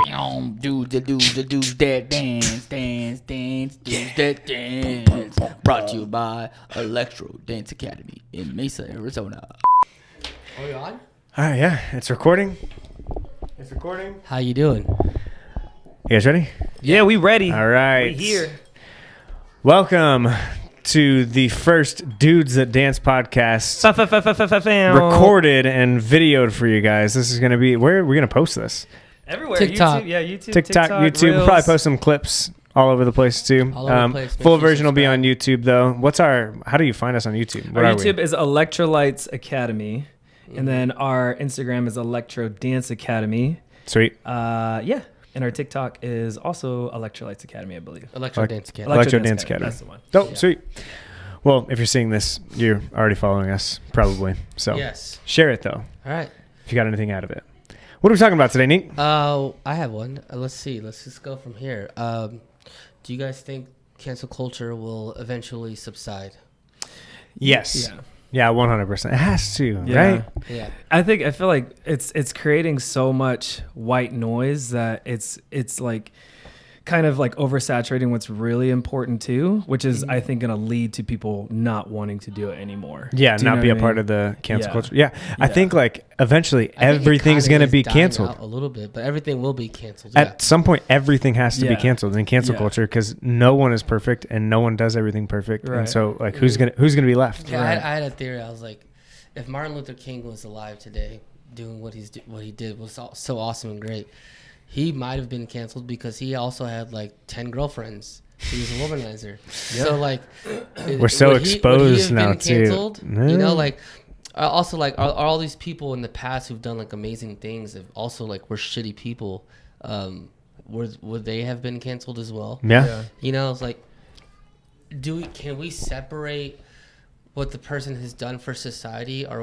Do that dance, do that dance. Brought to you by Elektro Dance Academy in Mesa, Arizona. Are we on? All right, yeah, it's recording. How you doing? You guys ready? Yeah, we ready. All right. We here. Welcome to the first Dudes That Dance podcast Recorded recorded and videoed for you guys. This is going to be, where are we going to post this? everywhere. TikTok. YouTube, yeah, YouTube, TikTok, YouTube. We'll Reels. probably post some clips all over the place too. All over the place. Make Full sure you version will be subscribe. on YouTube though. How do you find us on YouTube? Our Where are YouTube we? is Electrolytes Academy, and then our Instagram is Elektro Dance Academy. Sweet. Yeah, and our TikTok is also Electrolytes Academy, I believe. Electro Dance Academy. Electro Dance Academy. That's the one. Oh, Yeah. sweet. Well, if you're seeing this, you're already following us, probably. So Yes. share it though, All right. if you got anything out of it. What are we talking about today, Nick? I have one. Let's see. Let's just go from here. Do you guys think cancel culture will eventually subside? Yes. Yeah. Yeah, 100%. It has to, Yeah. right? Yeah. I feel like it's creating so much white noise that it's like kind of like oversaturating what's really important too, which is I think going to lead to people not wanting to do it anymore. Yeah, Do you not know be a what I part mean? of the cancel Yeah. culture. Yeah. I Yeah. think like eventually I think it everything's kinda going to is be dying canceled. out a little bit, but everything will be canceled. At some point, everything has to be Yeah. canceled in cancel Yeah. culture because no one is perfect and no one does everything perfect. And Right. so, like, who's gonna be left? Yeah, Right. I had a theory. I was like, if Martin Luther King was alive today, doing what he did was so awesome and great, he might have been canceled because he also had like 10 girlfriends. He was a womanizer. So like, We're so would he exposed have now been too. canceled? You know, like also like are all these people in the past who've done like amazing things, if also like were shitty people, would they have been canceled as well? Yeah. You know, it's like, can we separate what the person has done for society, or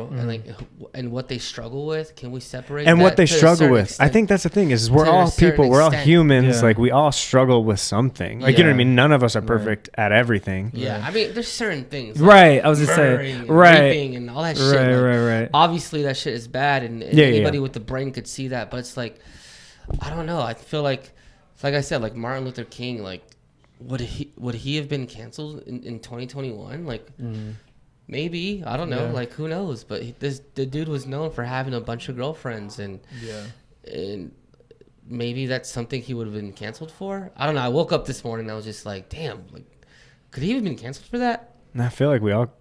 and what they struggle with? Can we separate And that what they to a struggle certain with. I extent? think that's the thing is we're To a all certain people. We're all extent. humans. Yeah. Like we all struggle with something. Like, you know what I Yeah. mean? None of us are Right. perfect at everything. Yeah, I mean, there's certain things, Right. I was just murdering saying. and Right. raping and all that shit. Right. like, Right. Obviously, that shit is bad, and Yeah, anybody yeah. with the brain could see that. But it's like, I don't know. I feel like I said, like Martin Luther King, like would he have been canceled in 2021? Like. Maybe, I don't know, Yeah. like who knows? But the dude was known for having a bunch of girlfriends, and maybe that's something he would have been canceled for. I don't know. I woke up this morning and I was just like, damn, like could he have been canceled for that? And I feel like we all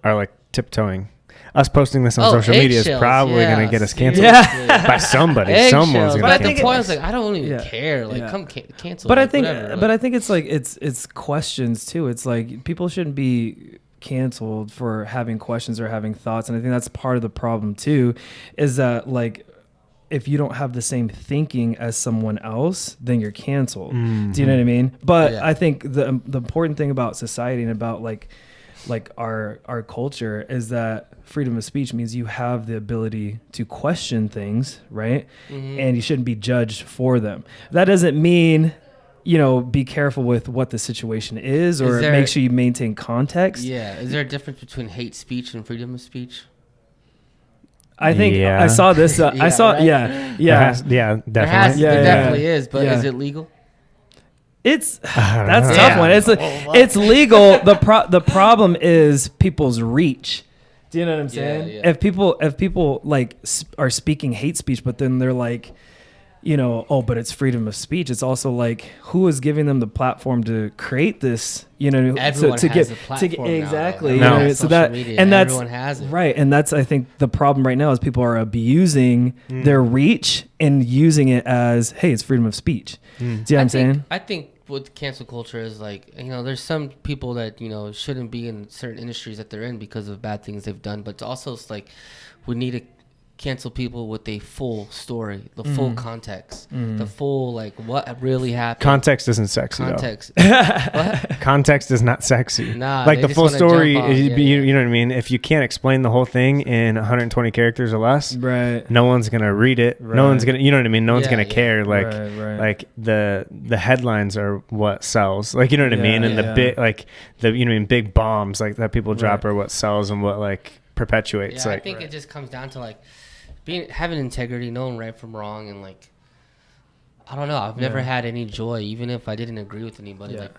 are like tiptoeing. Us posting this on Oh, social media is eggshells, probably yeah, going to get us canceled seriously. by somebody. Eggshells. Someone's going But to at the cancel point, I us. was like, I don't even Yeah. care. Like, Yeah. come cancel. But like, I think, whatever. but I think it's like it's questions too. It's like people shouldn't be canceled for having questions or having thoughts, and I think that's part of the problem too. Is that like if you don't have the same thinking as someone else, then you're canceled. Do you know what I mean? But Yeah. I think the important thing about society and about like our culture is that freedom of speech means you have the ability to question things, right? And you shouldn't be judged for them. That doesn't mean, be careful with what the situation is, or make sure you maintain context. Yeah. Is there a difference between hate speech and freedom of speech? I think Yeah. I saw this. I Yeah, saw, right? yeah. Definitely. There definitely is, but Yeah. is it legal? It's don't that's a know. tough one. It's legal. The problem is people's reach. Do you know what I'm saying? Yeah. If people like are speaking hate speech, but then they're like, but it's freedom of speech. It's also like who is giving them the platform to create this? Everyone to has get a platform exactly. now, though. No. Everyone has So social that media, and that's everyone has it. right, and that's I think the problem right now is people are abusing their reach and using it as, hey, it's freedom of speech. Do you know what I'm saying? I think with cancel culture is like, there's some people that, shouldn't be in certain industries that they're in because of bad things they've done. But also it's like we need to cancel people with a full story, the full context, the full, like what really happened. Context isn't sexy, Context. What? Context is not sexy. Nah, like they the just full wanna story, jump on. Yeah, you know what I mean? If you can't explain the whole thing in 120 characters or less, Right. no one's going to read it. No Right. one's going to, you know what I mean? No one's Yeah, going to yeah. care. Like, Right. like the headlines are what sells. Like, you know what I mean? And Yeah. the big, like big bombs like that people drop Right. are what sells and what like perpetuates. Yeah, I like, think it just comes down to like having integrity, knowing right from wrong, and like I don't know. I've never had any joy, even if I didn't agree with anybody. Yeah. Like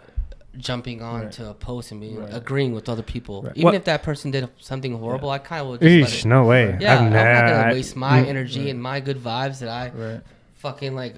jumping on to a post and being Right. agreeing with other people, Right. even What- if that person did something horrible. I kind of would just let it. No way. Yeah, I'm not I- gonna waste my energy and my good vibes that I Right. fucking like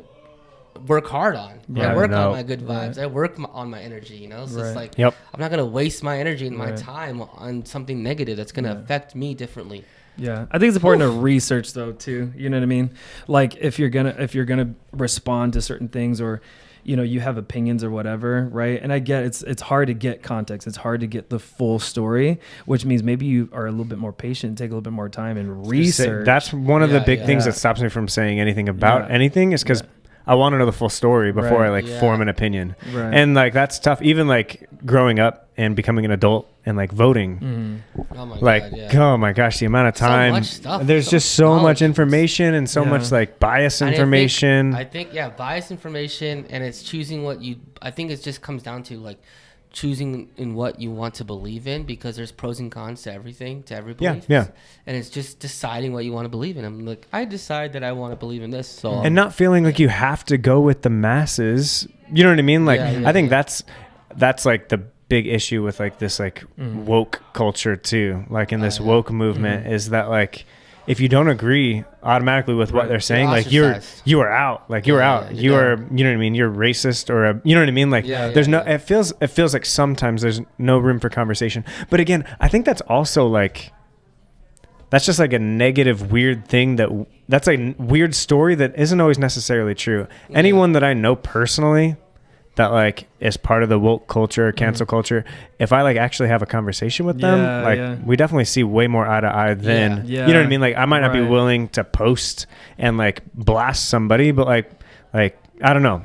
work hard on. Yeah, I work no. on my good vibes. Right. I work on my energy. You know, so Right. it's like Yep. I'm not gonna waste my energy and my Right. time on something negative that's gonna Yeah. affect me differently. Yeah, I think it's important to research though too. You know what I mean? Like if you're gonna respond to certain things, or you know, you have opinions or whatever, right? And I get it's hard to get context. It's hard to get the full story, which means maybe you are a little bit more patient, take a little bit more time and research. That's one of the Yeah, big yeah. things Yeah. that stops me from saying anything about Yeah. anything is because I want to know the full story before Right. I like Yeah. form an opinion. Right. And like that's tough. Even like growing up and becoming an adult and like voting. Oh my Like, god, yeah. oh my gosh, the amount of So time. much stuff, There's so just so much much knowledge. information and so Yeah. much like bias And information. I think biased information, and it's choosing what you. I think it just comes down to like choosing in what you want to believe in, because there's pros and cons to everything, to every Yeah, belief. yeah. And it's just deciding what you want to believe in. I'm like, I decide that I want to believe in this, so And not feeling like you have to go with the masses. You know what I mean? Like, Yeah, I think yeah. that's like the big issue with like this like woke culture too. Like in this woke movement is that like if you don't agree automatically with what they're saying, like ostracized. you are out. Like you're Yeah, out. yeah, You yeah. are, you know what I mean? You're racist or you know what I mean? Like Yeah, there's yeah, no, yeah. it feels like sometimes there's no room for conversation. But again, I think that's also like, that's just like a negative, weird thing that's like a weird story that isn't always necessarily true. Anyone that I know personally that like is part of the woke culture, cancel culture, if I like actually have a conversation with them, Yeah, like yeah. we definitely see way more eye to eye than, Yeah. you know what I mean? Like I might not be Right. willing to post and like blast somebody, but like I don't know.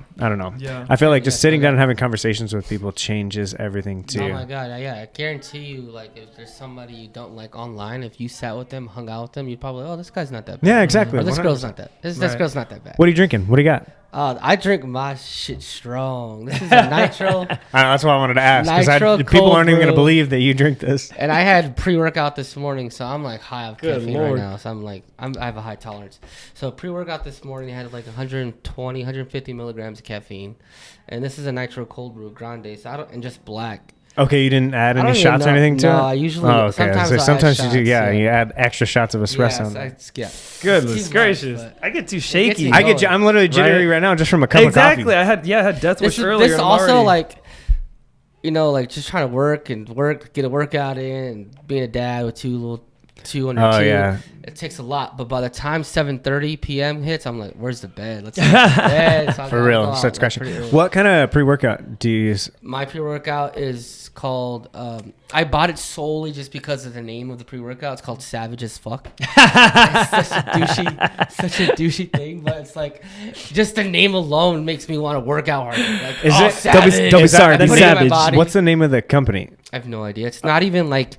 Yeah. I feel like just Yeah, sitting yeah. down and having conversations with people changes everything too. Oh my god, yeah, I guarantee you, like if there's somebody you don't like online, if you sat with them, hung out with them, you'd probably, oh, this guy's not that bad. Yeah, exactly. Or this 100%. girl's not that. This Right. girl's not that bad. What are you drinking? What do you got? I drink my shit strong. This is a nitro. That's what I wanted to ask Nitro because people cold aren't even going to brew. believe that you drink this. And I had pre-workout this morning, so I'm like high off Good caffeine Lord. right now. So I'm like, I have a high tolerance. So pre-workout this morning, I had like 120, 150 milligrams of caffeine, and this is a nitro cold brew grande. So and just black. Okay, you didn't add I any don't even shots or know. anything to No, it? I usually- Oh, okay. sometimes So I'll add sometimes you do. shots, Yeah, yeah. you add extra shots of espresso. Yes, Goodness It's too gracious. much, I get too gets shaky. me I get. I'm literally jittery right now just from a cup of Exactly. coffee. I had death wish This earlier. is and I'm also already- like, you know, like just trying to work, get a workout in, and being a dad with two under Oh, two. yeah. It takes a lot. But by the time 7:30 p.m. hits, I'm like, where's the bed? Let's get to bed. So I For gotta real. go out, Starts like, crashing. pretty early. What kind of pre-workout do you use? My pre-workout is called, I bought it solely just because of the name of the pre-workout. It's called Savage as Fuck. It's such a douchey thing, but it's like, just the name alone makes me want to work out harder. Like, Is oh, it- Savage. don't be Is that- sorry, be Put it in my savage. body. What's the name of the company? I have no idea. It's not even like,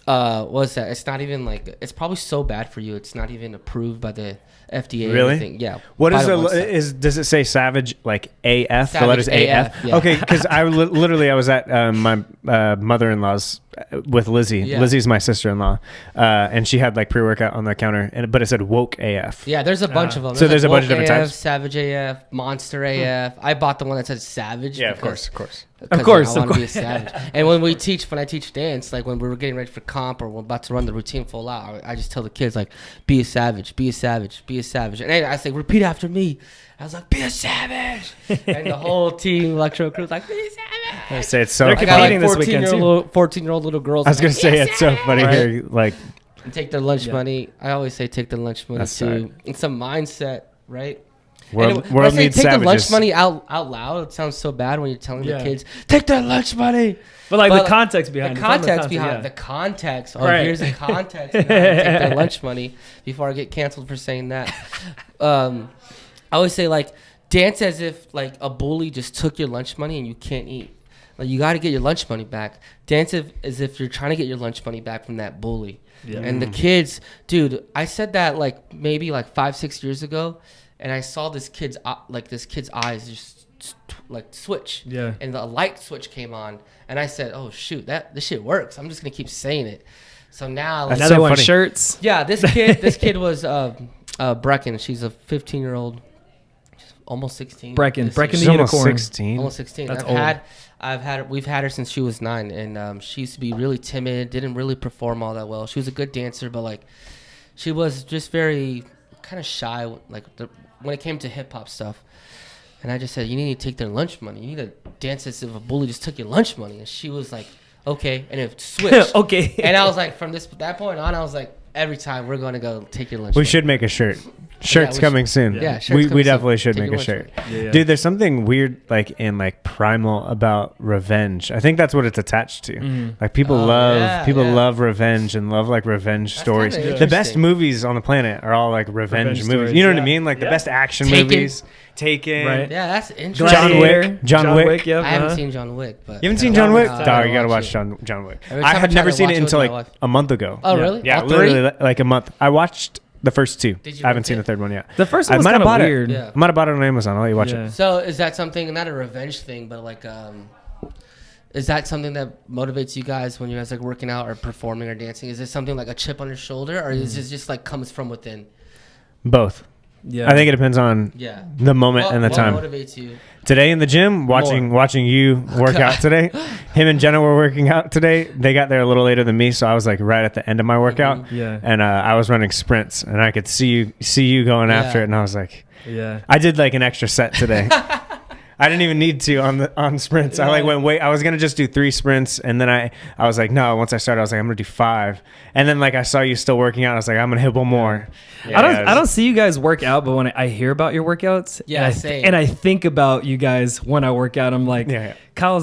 what's that? It's not even like, it's probably so bad for you. It's not even approved by the FDA. Or Really? anything. Yeah. What is Buy it once. does it say Savage like AF? The Savage letters AF. AF, yeah. Okay, because I was at my mother-in-law's with Lizzie. Yeah. Lizzie's my sister-in-law, and she had like pre-workout on the counter, but it said Woke AF. Yeah, there's a bunch of them. So there's a bunch of Woke different AF, types? Savage AF, Monster AF. I bought the one that said Savage. Yeah, of because- course. Because course, I of want to be a course. savage. And when I teach dance, like when we were getting ready for comp or we're about to run the routine full out, I just tell the kids like, be a savage, be a savage, be a savage. And I say, repeat after me. I was like, be a savage. And the whole team, Electro crew, was like, be a savage. I say it's so. They're I got competing like this weekend, 14-year-old little girls. I was gonna say it's so funny Right. here, like And take their lunch money. I always say take the lunch money That's too. right. It's a mindset, right? world When I say needs take the lunch savages. money out loud, it sounds so bad when you're telling Yeah. the kids, take their lunch money. But like But the context behind The it. Tell them context behind yeah. the context. Oh, Right. here's the context. You know, take their lunch money before I get canceled for saying that. I always say like dance as if like a bully just took your lunch money and you can't eat. Like you got to get your lunch money back. Dance as if you're trying to get your lunch money back from that bully. Yeah. And the kids, dude, I said that like maybe like 5-6 years ago, and I saw this kid's eyes just like switch. Yeah. And the light switch came on, and I said, "Oh shoot, this shit works." I'm just gonna keep saying it. So now, like, Now so they want funny. shirts. yeah, this kid was Brecken. She's a 15-year-old, almost 16. Brecken this year. the She's almost unicorn. 16. Almost 16. That's old. We've had her since she was 9, and she used to be really timid, didn't really perform all that well. She was a good dancer, but like, she was just very kind of shy, like when it came to hip hop stuff. And I just said, you need to take their lunch money. You need to dance as if a bully just took your lunch money. And she was like, okay, and it switched. Okay. And I was like, from that point on, I was like, every time we're going to go take your lunch. We money. should make a shirt. Shirt's coming soon. Yeah, shirt's we coming definitely soon. should Take make a your shirt. lunch Yeah. Dude, there's something weird like in like primal about revenge. I think that's what it's attached to. Like people love revenge and love like revenge stories. kinda The best interesting. movies on the planet are all like revenge movies. stories, You know what yeah. I mean? Like the Yeah. best action Taken. movies. Taken. Right. Yeah, that's interesting. John Wick. John Wick. Yep, I haven't seen John Wick, but You haven't seen John Wick? I Dog, you gotta watch watch it. John Wick. Every I time had I never try to seen watch it it with until my like wife. a month ago. Oh, really? Yeah, All three? literally like a month. I watched the first 2. Did you I haven't rent seen it? the third one yet. The first I one was might have kind of bought weird. it. Yeah. I might have bought it on Amazon. I'll let you watch Yeah. it. So is that something, not a revenge thing, but like, is that something that motivates you guys when you guys like working out or performing or dancing? Is this something like a chip on your shoulder, or is this just like comes from within? Both. Yeah. I think it depends on Yeah. the moment and the time. What motivates you? Today in the gym, watching you work out today. Him and Jenna were working out today. They got there a little later than me, so I was like right at the end of my workout. Yeah. And I was running sprints, and I could see you going after it, and I was like, Yeah. I did like an extra set today. I didn't even need to on sprints. I like went I was gonna just do 3 sprints, and then I was like, no. Once I started, I was like, I'm gonna do 5, and then like I saw you still working out. I was like, I'm gonna hit one more. Yeah, I don't see you guys work out, but when I hear about your workouts, Yeah, and I think about you guys when I work out, I'm like, Yeah.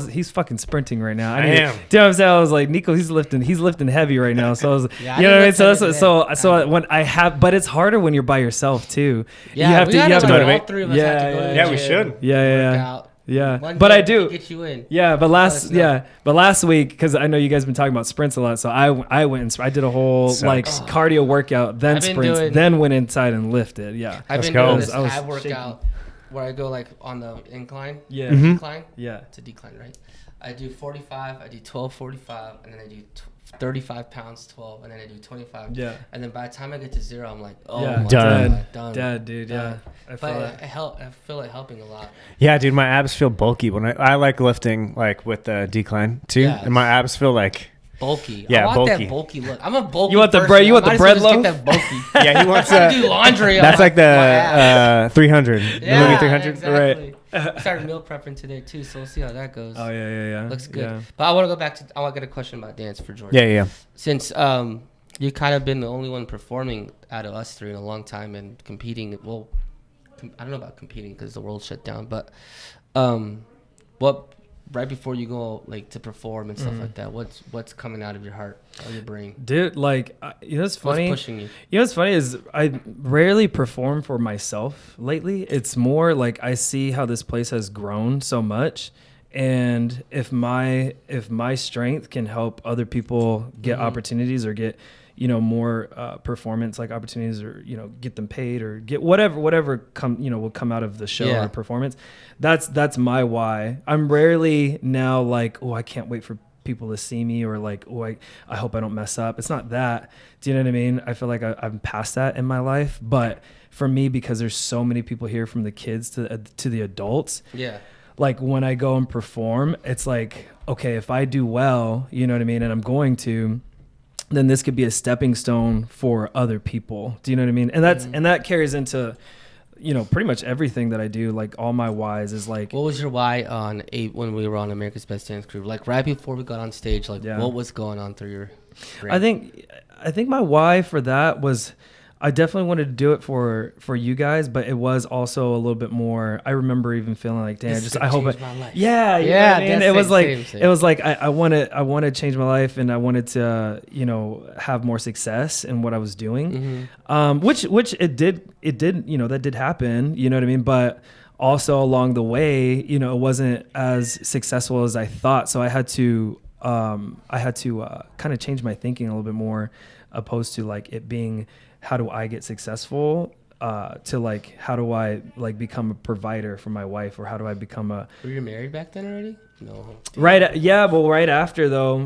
he's fucking sprinting right now. I am. Do you know what I'm saying? I was like, Nico, he's lifting heavy right now. So I was, Yeah, you know what I mean? lift So heavy that's today. so when I have, but it's harder when you're by yourself too. Yeah, you have to all motivate. 3 of us have to go to the Yeah, we gym, should. Yeah. work out. Yeah, One but day I we do. can get you in. Yeah, but last week, because I know you guys been talking about sprints a lot, so I went and I did a whole Sucks. like cardio workout, then I've been sprints, doing- then went inside and lifted. Yeah, I've Let's been go. doing this I was ab shaking. workout where I go like on the incline. Yeah. Mhm. Decline. yeah. It's a decline, right? I do 45, I do 12, 45, and then I do 35 pounds, 12, and then I do 25. Yeah. And then by the time I get to 0, I'm like, oh Yeah. my Done. God, done. Dead, dude. Yeah, Done. I feel But that. I feel it helping a lot. Yeah, dude, my abs feel bulky when I like lifting like with the decline too, Yeah. and my abs feel like Bulky. Yeah, I want bulky. that bulky look. I'm a bulky You want the person. bread- you want I the might as well bread just get that bulky. yeah, he wants I do laundry. That's on like my abs. the 300, the movie 300, exactly. I started meal prepping today too, so we'll see how that goes. Oh yeah. Looks good. Yeah. But I want to go back to. I want to get a question about dance for Jordan. Yeah. Since you kind of been the only one performing out of us 3 in a long time and competing. Well, I don't know about competing because the world shut down. But what right before you go like to perform and stuff like that? What's coming out of your heart or your brain? Dude, like you know what's funny? What's pushing you? You know what's funny is I rarely perform for myself lately. It's more like I see how this place has grown so much, and if my strength can help other people get opportunities or get more performance like opportunities, or get them paid or get whatever will come out of the show Yeah. or performance. That's my why. I'm rarely now like, oh, I can't wait for people to see me, or like, oh, I hope I don't mess up. It's not that. Do you know what I mean? I feel like I'm past that in my life. But for me, because there's so many people here, from the kids to the adults, Yeah. like when I go and perform, it's like, okay, if I do well, you know what I mean, and I'm going to, then this could be a stepping stone for other people. Do you know what I mean? And that carries into, pretty much everything that I do. Like all my whys is like, What was your why when we were on America's Best Dance Crew? Like right before we got on stage, like Yeah. what was going on through your brain? I think my why for that was, I definitely wanted to do it for you guys, but it was also a little bit more. I remember even feeling like, damn, This I hope changed my life. Yeah, you know Yeah, what I mean? that's It was same, like same. it was like I want to change my life, and I wanted to have more success in what I was doing. Which it did that did happen. You know what I mean? But also along the way, it wasn't as successful as I thought. So I had to kind of change my thinking a little bit more, opposed to like it being, how do I get successful? to like, how do I like become a provider for my wife, or how do I become a... Were you married back then already? No. Right. Yeah. Well, right after though,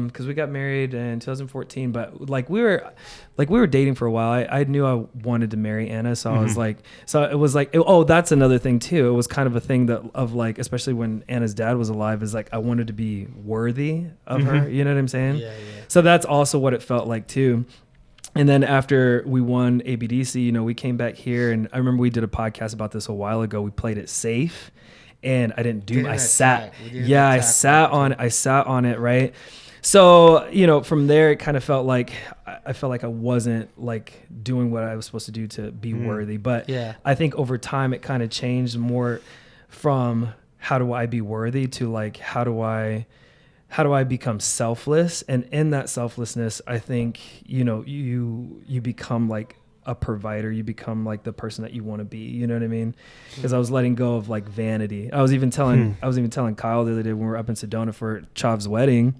because we got married in 2014, but like we were dating for a while. I knew I wanted to marry Anna, so I was like, so it was like, oh, that's another thing too. It was kind of a thing that of like, especially when Anna's dad was alive, is like I wanted to be worthy of her. You know what I'm saying? Yeah. So that's also what it felt like too. And then after we won ABDC, you know, we came back here, and I remember we did a podcast about this a while ago. We played it safe. And I didn't do. I sat on it, right? So, you know, from there, it kind of felt like I felt like I wasn't like doing what I was supposed to do to be worthy. But I think over time, it kind of changed more from how do I be worthy to like how do I become selfless? And in that selflessness, I think, you know, you become like a provider. You become like the person that you want to be, you know what I mean? Because I was letting go of like vanity. I was even telling Kyle the other day when we were up in Sedona for Chav's wedding,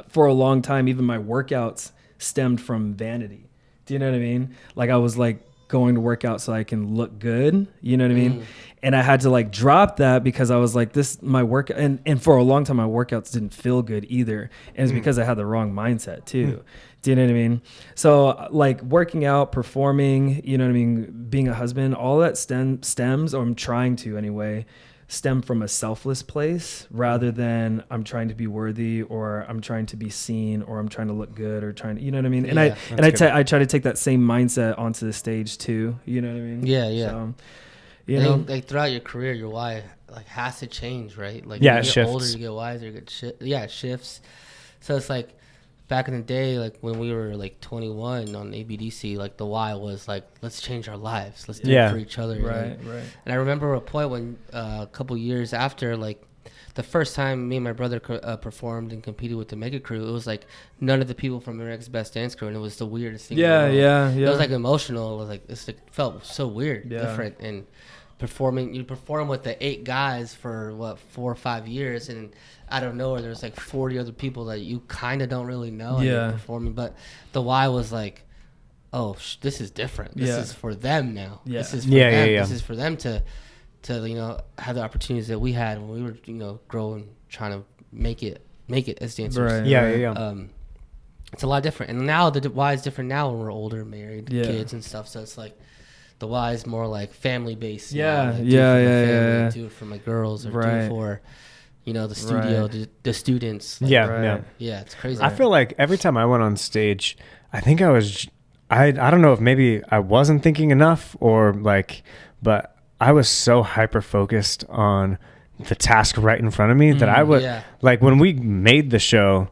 for a long time, even my workouts stemmed from vanity. Do you know what I mean? Like I was like going to work out so I can look good, you know what I mean? And I had to like drop that because I was like, my work, and for a long time, my workouts didn't feel good either. And it's because I had the wrong mindset too. Do you know what I mean? So like working out, performing, you know what I mean? Being a husband, all that stems, or I'm trying to anyway, stem from a selfless place rather than I'm trying to be worthy, or I'm trying to be seen, or I'm trying to look good, or trying to, you know what I mean? And I try to take that same mindset onto the stage too. You know what I mean? Yeah. So, you know, like throughout your career, your why like has to change, right? Like yeah, you get shifts. older, you get wiser, you get it shifts. So it's like back in the day, like when we were like 21 on ABDC, like the why was like, let's change our lives, let's do it for each other. Right. And I remember a point when a couple years after, like the first time me and my brother performed and competed with the Mega Crew, it was like none of the people from the Next Best Dance Crew, and it was the weirdest thing. Yeah. It was like emotional. It was like it felt so weird, different, and you perform with the 8 guys for what 4 or 5 years, and out of nowhere there's like 40 other people that you kind of don't really know, and you're performing. But the why was like, oh, this is different. This is for them now. This is for them. This is for them to you know have the opportunities that we had when we were, you know, growing, trying to make it as dancers. It's a lot different, and now the why is different now when we're older, married, kids and stuff. So it's like the why is more like family based. Do it for my girls, or do it for, you know, the studio, the students. Like, yeah, it's crazy. I feel like every time I went on stage, I think I don't know if maybe I wasn't thinking enough, or like, but I was so hyper focused on the task right in front of me that I would like when we made the show,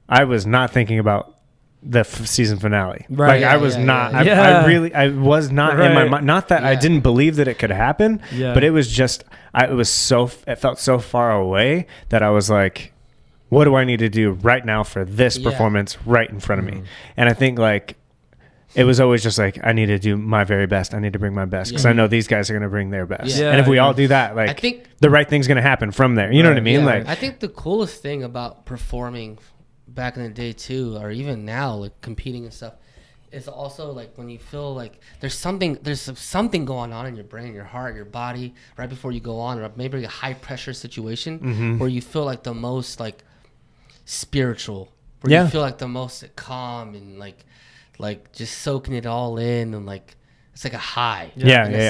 I was not thinking about the season finale. Right. Like I was not. I was not in my mind. Not that I didn't believe that it could happen, but it was just it felt so far away that I was like, what do I need to do right now for this performance right in front of me? And I think like it was always just like, I need to do my very best. I need to bring my best because I know these guys are going to bring their best. And if we all do that, like I think the right thing's going to happen from there. You know what I mean? Like I think the coolest thing about performing back in the day too, or even now, like competing and stuff, is also like when you feel like there's something going on in your brain, your heart, your body right before you go on, or maybe a high pressure situation where you feel like the most like spiritual, where you feel like the most calm and like just soaking it all in, and like it's like a high.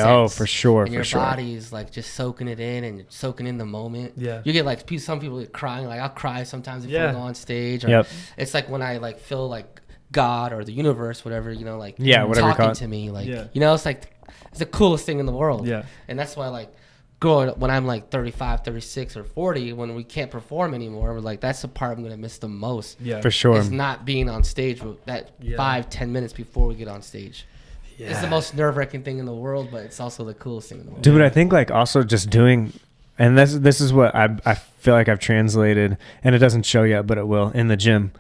Oh, for sure. And your body is like just soaking it in and soaking in the moment. You get like some people get crying. Like I'll cry sometimes before I go on stage. Or it's like when I like feel like God or the universe, whatever, you know, like talking to me, like you know, it's like it's the coolest thing in the world. And that's why like growing up when I'm like 35, 36 or 40, when we can't perform anymore, we're like, that's the part I'm going to miss the most. For sure. It's not being on stage with that 5-10 minutes before we get on stage. It's the most nerve-wracking thing in the world, but it's also the coolest thing in the world. Dude, I think like also just doing, and this is what I feel like I've translated, and it doesn't show yet, but it will in the gym,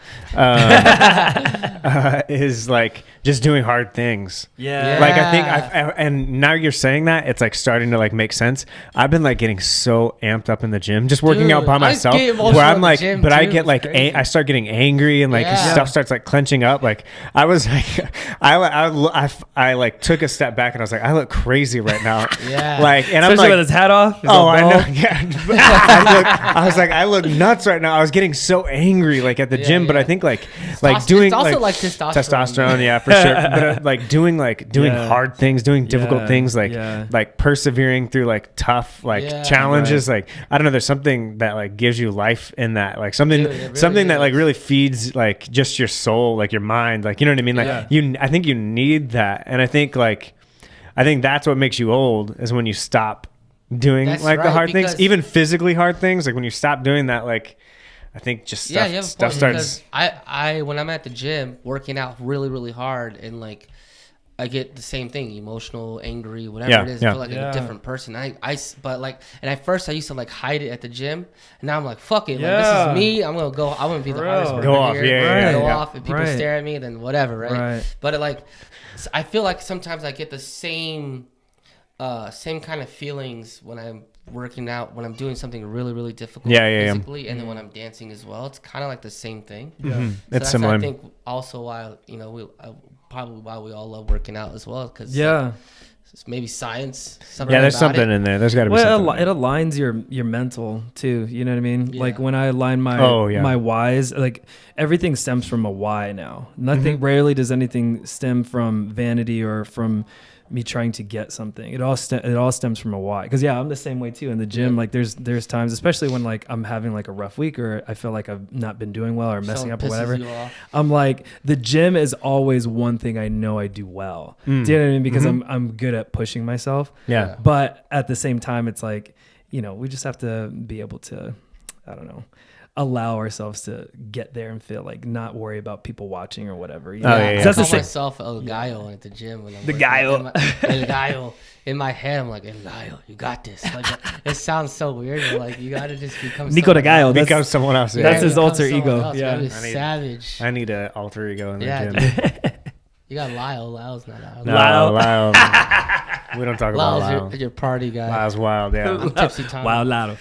is like just doing hard things. Yeah. Like I think and now you're saying that, it's like starting to like make sense. I've been like getting so amped up in the gym, just working out by I myself, get emotional where in I'm the like, gym, but I too. get It's like, crazy. I start getting angry, and like Yeah. stuff starts like clenching up. Like I was like, I like took a step back and I was like, I look crazy right now. Yeah. Like, and Especially I'm like, with his hat off. He's oh, all I bald. know. Yeah. I was like, I look nuts right now. I was getting so angry like at the gym, but yeah. I think like It's doing also like testosterone. yeah, for sure. But like doing Yeah. hard things, doing difficult Yeah. things, like Yeah. like persevering through like tough like Yeah. challenges. Like I don't know, there's something that like gives you life in that, like something Dude, it really something that like is. really feeds like just your soul, like your mind, like you know what I mean. Like Yeah. I think you need that, and I think that's what makes you old is when you stop doing That's like the right, hard things, because- even physically hard things. Like when you stop doing that, like I think just stuff, Yeah, you have a stuff point, starts. because I when I'm at the gym working out really, really hard, and like I get the same thing, emotional, angry, whatever Yeah, it is. yeah. I feel like I'm Yeah. a different person. But like, and at first I used to like hide it at the gym, and now I'm like, fuck it, like Yeah. this is me. I'm gonna go. I'm gonna be the Bro. hardest worker Go off, here. yeah, Go yeah. off, and people Right. stare at me, then whatever, right? Right. But I feel like sometimes I get the same kind of feelings when I'm working out, when I'm doing something really, really difficult physically, and then when I'm dancing as well. It's kind of like the same thing. Yeah. So It's that's, similar. I think also why probably why we all love working out as well, because Yeah. it's maybe science. Something Yeah, there's about something it. in there. There's got to be Well, something. it aligns your mental too. You know what I mean? Yeah. Like when I align my my whys, like everything stems from a why now. Nothing rarely does anything stem from vanity or from me trying to get something. It all stems from a why. Because I'm the same way too in the gym. Yeah. Like there's times, especially when like I'm having like a rough week or I feel like I've not been doing well or messing Someone up or pisses whatever. you off. I'm like, the gym is always one thing I know I do well. Do you know what I mean? Because I'm good at pushing myself. Yeah. But at the same time, it's like, we just have to be able to, I don't know, allow ourselves to get there and feel like not worry about people watching or whatever. You know? Oh, yeah, yeah. So that's I the call same. myself El Gallo at the gym. When I'm The working Gallo. out. El Gallo. In my head, I'm like, El Gallo, you got this. Like, it sounds so weird, but like, you got to just become Nico de someone Gallo. else. Become someone else. that's Yeah. his become alter someone ego. else. You Yeah. gotta be I need- savage. I need an alter ego in the Yeah, gym. dude. You got Lyle. Lyle's not out. No, Lyle. Lyle. We don't talk about Lyle. Lyle's your party guy. Lyle's wild, yeah. I'm tipsy Tom. Wow, Lotto.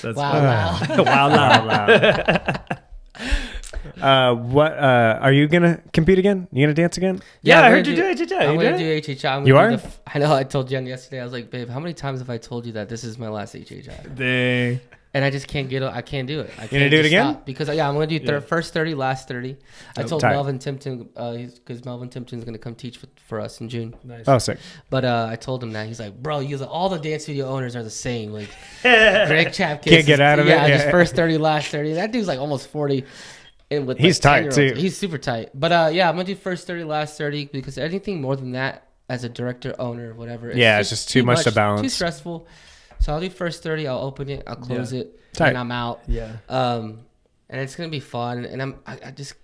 That's Wow, funny. Lyle. Wow, Lyle. What are you gonna compete again? You gonna dance again? Yeah, I I'm heard gonna you do HHI. I'm You gonna did do HHI. You are? I know. I told Jen yesterday. I was like, babe, how many times have I told you that this is my last HHI? Dang. And I just can't get. I can't do it. I can't gonna do it just again? stop. Because I'm gonna do first 30, last 30. I told tight. Melvin Timpton because Melvin Timpton's gonna come teach for us in June. Nice. Oh, sick. But I told him that he's like, bro, all the dance video owners are the same. Like Greg Chapkis Can't get out of it, Yeah, yeah. just first 30, last 30. That dude's like almost 40. And with He's tight, 10-year-olds. too. He's super tight. But I'm gonna do first 30, last 30 because anything more than that as a director, owner, whatever. It's just too much to balance. Too stressful. So I'll do first 30. I'll open it. I'll close Yeah. it. Tight. And I'm out. Yeah. And it's gonna be fun. And I just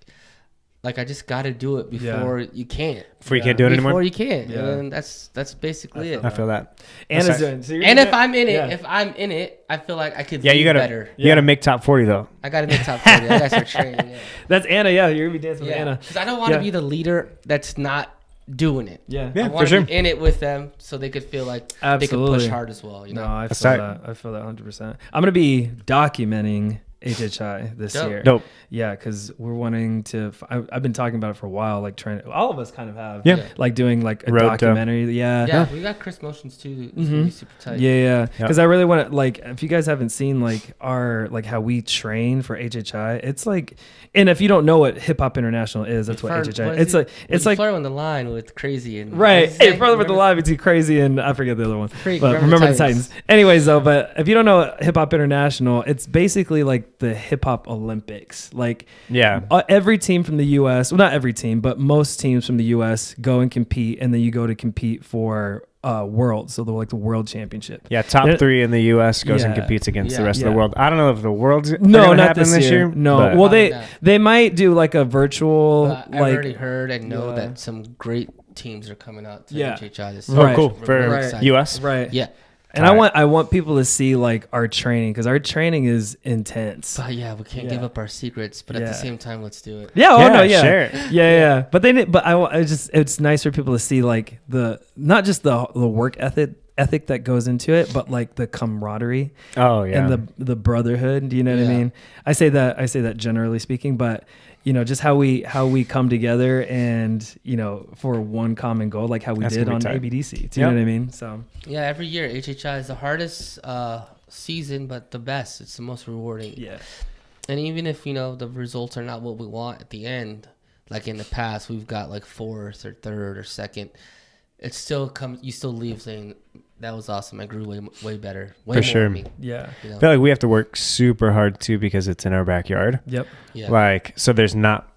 got to do it before you can't. Before you can't do it Before anymore. you can't. Yeah. And that's basically it. I feel that. Anna's That's doing. So you're And gonna if I'm in it, yeah. I feel like I could Yeah, lead you gotta. better. You gotta make top 40 though. I gotta make top 40. I gotta start training. Yeah. That's Anna. Yeah, you're gonna be dancing with Yeah, Anna. because I don't want to Yeah. be the leader that's not doing it. Yeah. Yeah. I for want sure. to be in it with them so they could feel like they could push Absolutely. hard as well. You know, No, I That's feel tight. that. I feel that 100%. I'm gonna be documenting HHI this Dope. year. Dope. Yeah, because we're wanting to. I've been talking about it for a while. Like trying. All of us kind of have. Yeah. Like doing like a Road to- documentary. Yeah. yeah, we got Chris Motions too. It's gonna be super tight. Yeah, yeah. Yeah. Because I really want to like, if you guys haven't seen like our like how we train for HHI, it's like, and if you don't know what Hip Hop International is, that's what HHI. It's like it's like flirting the line with crazy and right. what's his Hey, name? further with the Remember- live, it's crazy, and I forget the other one. Freak, But remember remember the the Titans. Anyways, though, but if you don't know Hip Hop International, it's basically like the Hip Hop Olympics. Like Yeah. every team from the U.S. Well, not every team, but most teams from the U.S. go and compete, and then you go to compete for Worlds, so the World Championship. Yeah. Top 3 in the U.S. goes and Yeah. competes against the Yeah. rest of Yeah. the world. I don't know if the world's No, gonna not happen this year. No, but- well Probably not. they might do like a virtual But I've like already heard and know Yeah. that some great teams are coming out to Yeah. HHI this Oh, Right. cool. We're For really Right. excited. U.S. right. Yeah. And I want people to see like our training, because our training is intense. But yeah, we can't give up our secrets, but at the same time, let's do it. Yeah, share it. Yeah. But it's nice for people to see like not just the work ethic that goes into it, but like the camaraderie. Oh yeah. And the brotherhood. Do you know what I mean? I say that generally speaking, but just how we come together and, for one common goal, like how we did on ABDC. Do you know what I mean? So yeah, every year HHI is the hardest season, but the best. It's the most rewarding. Yeah. And even if, the results are not what we want at the end, like in the past, we've got like fourth or third or second, it still comes, you still leave saying, that was awesome. I grew way better. Way For more sure. of me, Yeah. I feel like we have to work super hard too, because it's in our backyard. Yep. Yeah. Like, so there's not,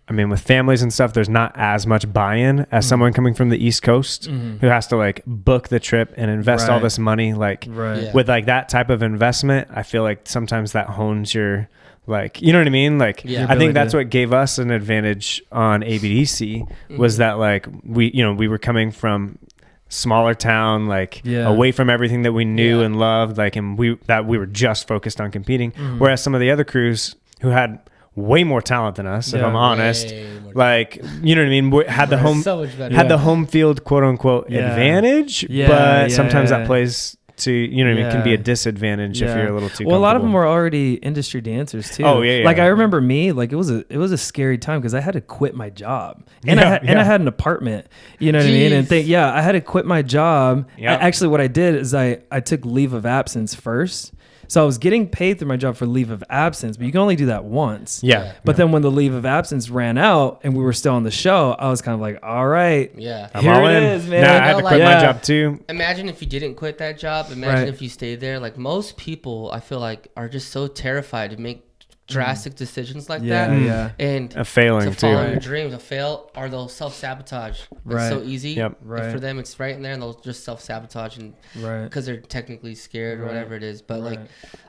with families and stuff, there's not as much buy-in as someone coming from the East Coast who has to like book the trip and invest all this money. Like with like that type of investment, I feel like sometimes that hones your, like, you know what I mean? Like, I think that's what gave us an advantage on ABDC was that like we were coming from smaller town, like away from everything that we knew and loved, like, and we were just focused on competing. Whereas some of the other crews who had way more talent than us, if I'm honest, like, you know what I mean, had the home so much better. had the home field quote unquote advantage, but sometimes that plays to, it can be a disadvantage if you're a little too well, a lot of them were already industry dancers too. Like, I remember me, like, it was a scary time because I had to quit my job and I had an apartment, you know what I mean? And I had to quit my job. Actually, what I did is I took leave of absence first. So I was getting paid through my job for leave of absence, but you can only do that once. Yeah. But then when the leave of absence ran out and we were still on the show, I was kind of like, all right. Yeah. I'm all in. Is, man. Nah, I had to quit my job too. Imagine if you didn't quit that job. Imagine if you stayed there. Like, most people, I feel like, are just so terrified to make drastic decisions like that. Yeah. And a failing to follow too. your dreams, a fail, or they'll self-sabotage. It's so easy. Yep. Like, for them, it's right in there, and they'll just self-sabotage, and because they're technically scared or whatever it is. But like,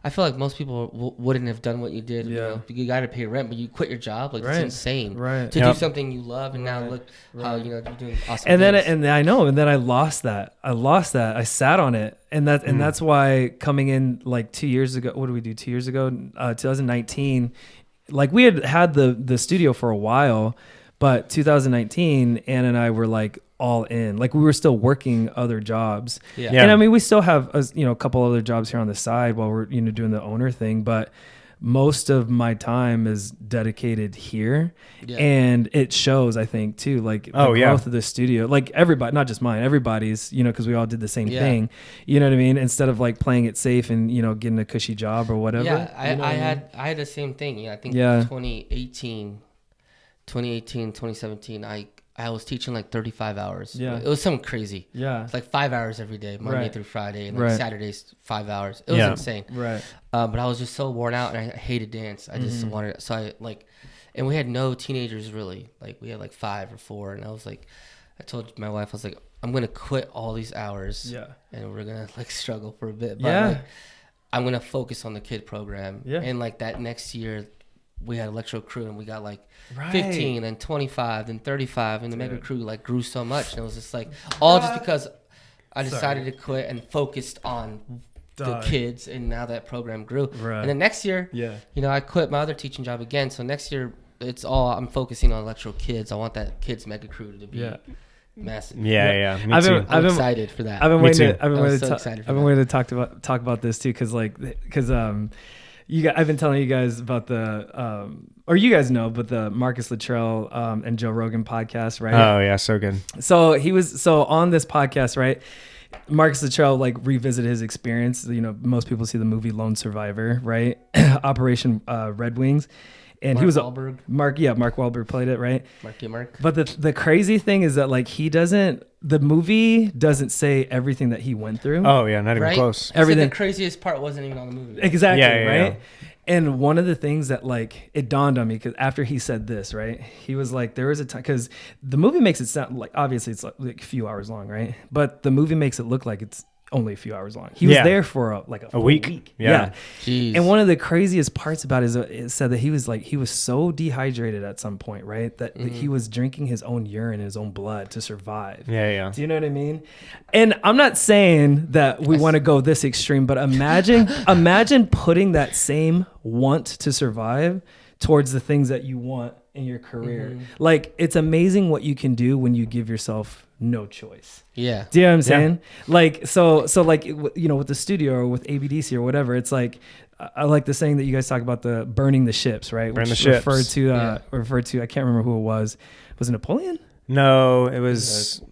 I feel like most people wouldn't have done what you did. You got to pay rent, but you quit your job. Like, it's insane. To do something you love, and now look how you're doing awesome. And things. then I lost that. I sat on it. And that's why coming in like 2 years ago, what did we do 2 years ago? 2019, like we had the studio for a while, but 2019, Anna and I were like all in. Like, we were still working other jobs. And we still have a couple other jobs here on the side while we're doing the owner thing, but most of my time is dedicated here, and it shows, I think, too, like the growth of the studio, like everybody, not just mine, everybody's, because we all did the same thing, you know what I mean? Instead of like playing it safe and, getting a cushy job or whatever. Yeah, I had the same thing. I think 2018, 2017, I was teaching like 35 hours. Yeah. It was something crazy. Yeah. It's like 5 hours every day, Monday through Friday, and like Saturdays, 5 hours. It was insane. Right. But I was just so worn out, and I hated dance. I just wanted, so I like, and we had no teenagers really. Like, we had like 5 or 4, and I was like, I told my wife, I was like, I'm going to quit all these hours. Yeah. And we're going to like struggle for a bit. But like, I'm going to focus on the kid program. Yeah. And like that next year, we had Electro Crew, and we got like 15 and 25 and 35, and the mega crew like grew so much, and it was just like all just because I decided to quit and focused on the kids, and now that program grew. And then next year, I quit my other teaching job again, so next year I'm focusing on Electro Kids. I want that kids mega crew to be massive. Me too. I'm excited for that. I've been waiting to talk about this too, because I've been telling you guys about or you guys know, but the Marcus Luttrell and Joe Rogan podcast, right? Oh yeah, so good. So on this podcast, right? Marcus Luttrell like revisited his experience. Most people see the movie Lone Survivor, right? Operation Red Wings. And Mark he was Wahlberg. Mark Wahlberg played it, right? Mark. But the crazy thing is that like the movie doesn't say everything that he went through. Oh yeah, not even close. Everything. The craziest part wasn't even on the movie. Exactly, right? Yeah. And one of the things that like it dawned on me, because after he said this, right, he was like, there was a time, because the movie makes it sound like, obviously it's like a few hours long, right? But the movie makes it look like it's only a few hours long. He was Yeah. there for a full week. Yeah. Jeez. And one of the craziest parts about it is it said that he was so dehydrated at some point, right? That he was drinking his own urine, his own blood to survive. Yeah. Do you know what I mean? And I'm not saying that we want to go this extreme, but imagine putting that same want to survive towards the things that you want in your career. Like, it's amazing what you can do when you give yourself no choice. Yeah. Do you know what I'm saying? Like, so like, you know, with the studio or with ABDC or whatever, it's like, I like the saying that you guys talk about, the burning the ships, right? Burn the Which ships. referred to, I can't remember who it was. Was it Napoleon? No, it was.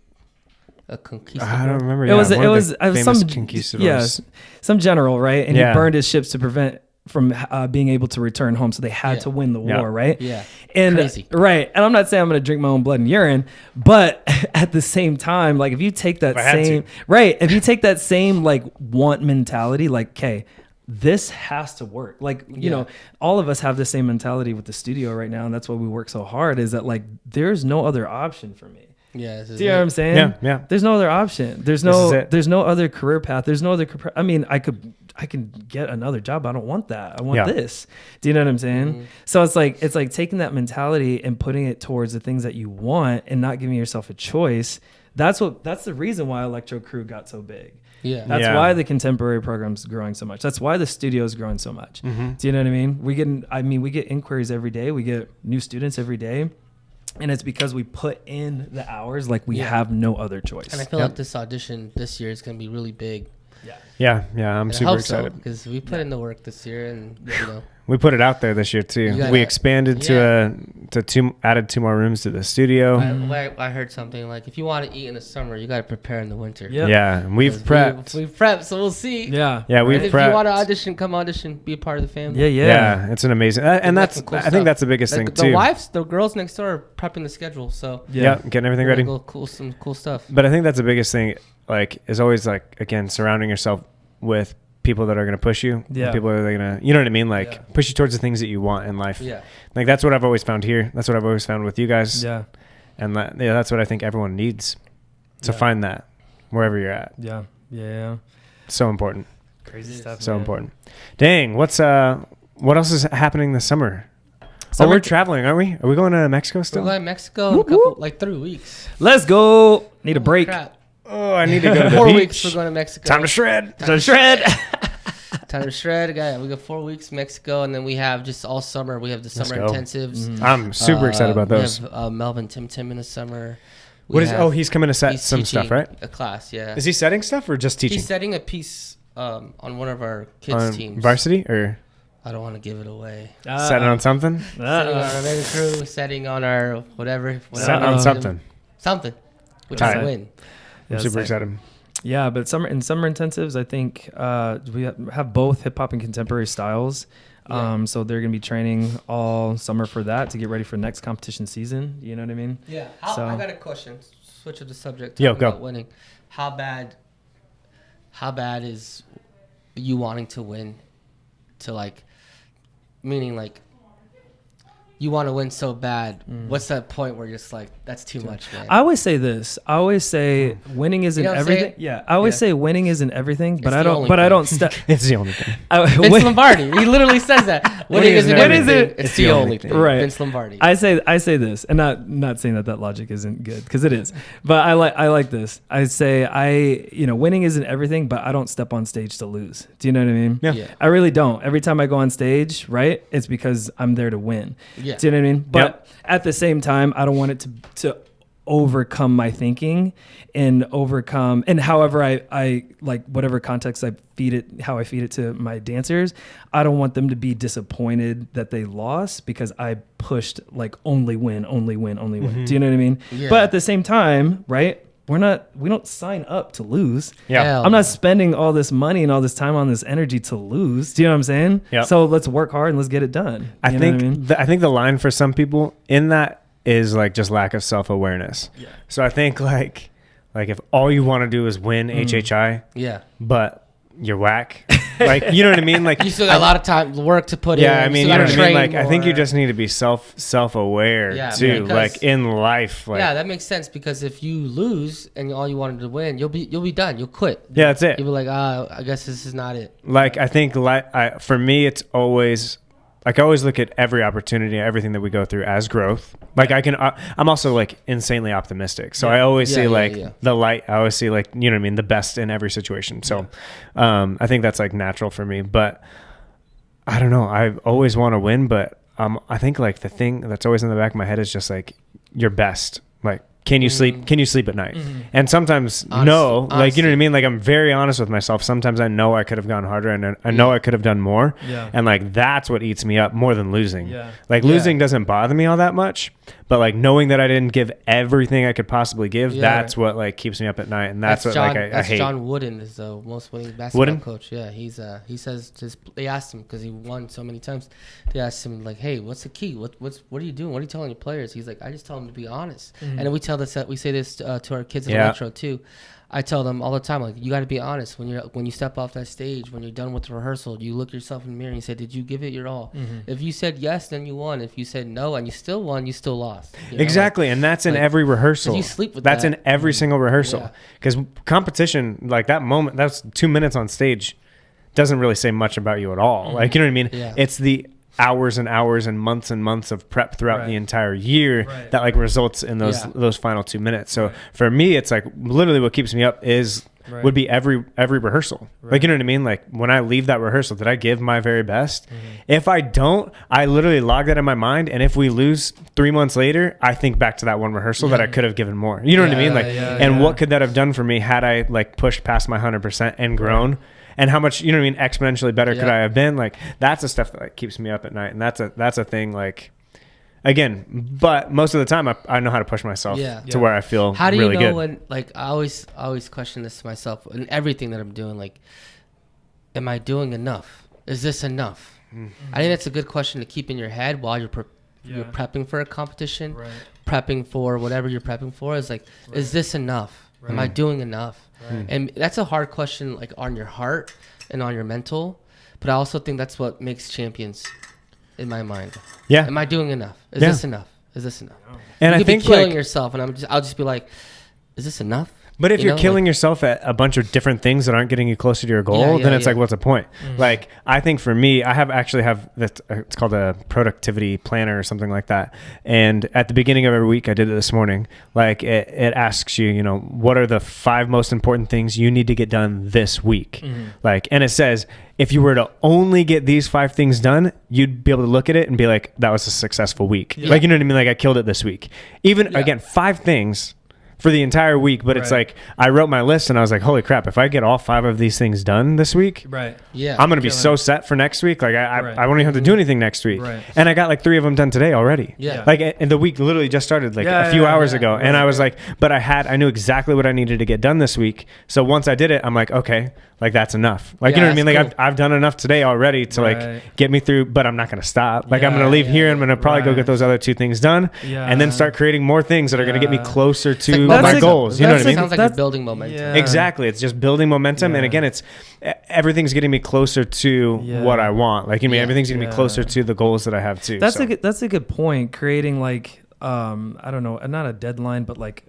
A conquistador. I don't remember. It was one of was the famous some conquistadors. some general, right? And Yeah. he burned his ships to prevent from being able to return home, so they had to win the war, right? Yeah. And Crazy. right. And I'm not saying I'm going to drink my own blood and urine, but at the same time, like, if you take that If I had same to. right, if you take that same like want mentality, like, okay, this has to work. Like, you know, all of us have the same mentality with the studio right now, and that's why we work so hard, is that like there's no other option for me. Yeah. This is Do you know what I'm saying? Yeah. There's no other option. is it. There's no other career path. There's no other. I mean, I can get another job. I don't want that. I want this. Do you know what I'm saying? So it's like taking that mentality and putting it towards the things that you want and not giving yourself a choice. That's the reason why Electro Crew got so big. Yeah. That's Yeah. why the contemporary program's growing so much. That's why the studio is growing so much. Do you know what I mean? We get inquiries every day. We get new students every day. And it's because we put in the hours, like we have no other choice. And I feel like this audition this year is going to be really big. Yeah. I'm And I super hope excited. because we put in the work this year, and you know. We put it out there this year too. You gotta- We expanded added 2 more rooms to the studio. I heard something like, if you want to eat in the summer, you got to prepare in the winter. Yep. Yeah, and we've prepped. We've prepped, so we'll see. Yeah. Yeah, we've And if prepped. you want to audition, come audition, be a part of the family. Yeah, it's an amazing, and that's Some cool I think stuff. that's the biggest thing The too. wives, the girls next door are prepping the schedule, so Yeah, getting everything we're ready. gonna go some cool stuff. But I think that's the biggest thing. Like, is always like, again, surrounding yourself with people that are going to push you. Yeah. People that are going to, you know what I mean? Like, push you towards the things that you want in life. Yeah. Like, that's what I've always found here. That's what I've always found with you guys. Yeah. And that's what I think everyone needs to find that wherever you're at. Yeah. So important. Crazy stuff. So important. Dang. What else is happening this summer? Oh, we're traveling, aren't we? Are we going to Mexico We're still? going to Mexico in a couple, like 3 weeks. Let's go. Need a break. Crap. Oh, I need to go to the 4 beach. weeks we're going to Mexico. Time to shred. To shred. Time to shred. We got 4 weeks Mexico, and then we have just all summer. We have the summer go. intensives. I'm super excited about those. We have Melvin Tim in the summer. He's coming to set He's some stuff, teaching right? A class, yeah. Is he setting stuff or just teaching? He's setting a piece on one of our kids' On teams. varsity or I don't want to give it away. setting on something? Setting on our main crew, setting on our whatever. Setting on something. Something. Which Tight. is a win. I'm super excited. Yeah, but summer intensives, I think we have both hip hop and contemporary styles. So they're gonna be training all summer for that to get ready for next competition season. You know what I mean? Yeah. So- I got a question. Switch of the subject. Yo, talking go. about winning. How bad is you wanting to win? To like, meaning like, you want to win so bad. What's that point where you're just like, that's too much, man? I always say this. I always say winning isn't You know what I'm everything. saying? Yeah, I always say winning isn't everything, but It's I the don't. only But I thing. don't step. It's the only thing. Vince Lombardi. He literally says that. Winning isn't never- everything. It's the only thing. Right. Vince Lombardi. I say this, and not saying that logic isn't good, because it is. But I like this. I say winning isn't everything, but I don't step on stage to lose. Do you know what I mean? Yeah. I really don't. Every time I go on stage, right, it's because I'm there to win. Yeah. Do you know what I mean? But at the same time, I don't want it to overcome my thinking and however I like whatever context I feed it to my dancers. I don't want them to be disappointed that they lost because I pushed like only win. Do you know what I mean? Yeah. But at the same time, right? We don't sign up to lose. Yeah. Hell I'm no. not spending all this money and all this time on this energy to lose. Do you know what I'm saying? Yep. So let's work hard and let's get it done. I You know think what I mean? I think the line for some people in that is like just lack of self-awareness. Yeah. So I think like if all you want to do is win HHI, Yeah. but you're whack. Like, you know what I mean? Like, You still got a lot of time, work to put in. yeah, I mean, you know gotta what I mean? train Like, I think you more. just need to be self-aware Yeah, too. because- Like in life, like, Yeah, that makes sense because if you lose and all you wanted to win, you'll be done. You'll quit. yeah, that's it. You'll be like, I guess this is not it. Like, I think for me, it's always like I always look at every opportunity, everything that we go through as growth. Like I'm also like insanely optimistic. So I always see the light. I always see like, you know what I mean? The best in every situation. So I think that's like natural for me, but I don't know. I always want to win, but I think like the thing that's always in the back of my head is just like your best. Like, can you sleep? Can you sleep at night? And sometimes no, like, you know what I mean? Like, I'm very honest with myself. Sometimes I know I could have gone harder and I know I could have done more. Yeah. And like, that's what eats me up more than losing. Yeah. Like losing doesn't bother me all that much, but like knowing that I didn't give everything I could possibly give, that's what like keeps me up at night. And that's what John, like I hate. John Wooden is the most winning basketball Wooden? coach. Yeah, he says they asked him because he won so many times. They asked him like, "Hey, what's the key? What are you doing? What are you telling your players?" He's like, "I just tell them to be honest." And then we say this to our kids in Elektro too. I tell them all the time, like, you got to be honest when you step off that stage, when you're done with the rehearsal. You look yourself in the mirror and you say, "Did you give it your all?" If you said yes, then you won. If you said no and you still won, you still lost. You know? Exactly, and that's in every rehearsal. You sleep with that's that. in every single rehearsal. Because competition, like that moment, that's 2 minutes on stage, doesn't really say much about you at all. Like, you know what I mean? Yeah. It's the hours and hours and months of prep throughout the entire year that like results in those final 2 minutes. So for me, it's like literally what keeps me up would be every rehearsal. Like, you know what I mean? Like when I leave that rehearsal, did I give my very best? If I don't, I literally log that in my mind. And if we lose 3 months later, I think back to that one rehearsal that I could have given more. You know what I mean? Like, what could that have done for me had I like pushed past my 100% and grown? And how much, you know what I mean, exponentially better could I have been? Like, that's the stuff that like keeps me up at night. And that's a thing, like, again, but most of the time I know how to push myself to where I feel How do you really know good. when, like, I always question this to myself in everything that I'm doing, like, am I doing enough? Is this enough? I think that's a good question to keep in your head while you're prepping for a competition, prepping for whatever you're prepping for. Is like, is this enough? Am I doing enough? And that's a hard question, like on your heart and on your mental. But I also think that's what makes champions in my mind. Yeah. Am I doing enough? Is this enough? Is this enough? And you I could think be killing like, yourself, and I'll just be like, is this enough? but if You you're know, killing like- yourself at a bunch of different things that aren't getting you closer to your goal, then it's like, what's the point? Like, I think for me, I actually have this, it's called a productivity planner or something like that. And at the beginning of every week, I did it this morning. Like, it asks you, you know, what are the 5 most important things you need to get done this week? Like, and it says, if you were to only get these 5 things done, you'd be able to look at it and be like, that was a successful week. Like, you know what I mean? Like, I killed it this week. Even again, 5 things for the entire week, but it's like I wrote my list and I was like, holy crap, if I get all 5 of these things done this week, I'm gonna be so set for next week. Like I won't even have to do anything next week. And I got like 3 of them done today already. Like, and the week literally just started like a few hours ago. And I was like, but I knew exactly what I needed to get done this week. So once I did it, I'm like, okay, like that's enough. Like, you know what I mean? Like I've done enough today already to like get me through, but I'm not gonna stop. Like I'm gonna leave here. I'm gonna probably go get those other 2 things done, and then start creating more things that are gonna get me closer to my goals. You know what I mean? Sounds like you're building momentum. Exactly. It's just building momentum, and again, it's everything's getting me closer to what I want. Like, you mean, everything's getting me closer to the goals that I have too. That's a good point. Creating like I don't know, not a deadline, but like,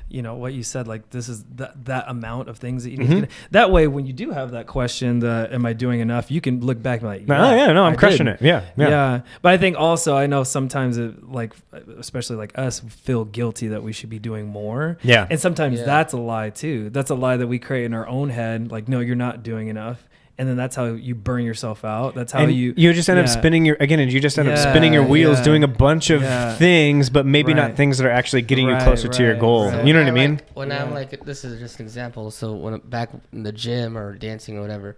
you know, what you said, like this is that amount of things that you need to get. That way, when you do have that question, am I doing enough? You can look back and be like, I'm crushing it. Yeah. But I think also, I know sometimes like, especially like us, feel guilty that we should be doing more. Yeah. And sometimes that's a lie too. That's a lie that we create in our own head. Like, no, you're not doing enough. And then that's how you burn yourself out. That's how you just end up spinning your spinning your wheels, doing a bunch of things, but maybe not things that are actually getting you closer to your goal. You know what I mean? When I'm like, this is just an example. So when I'm back in the gym or dancing or whatever,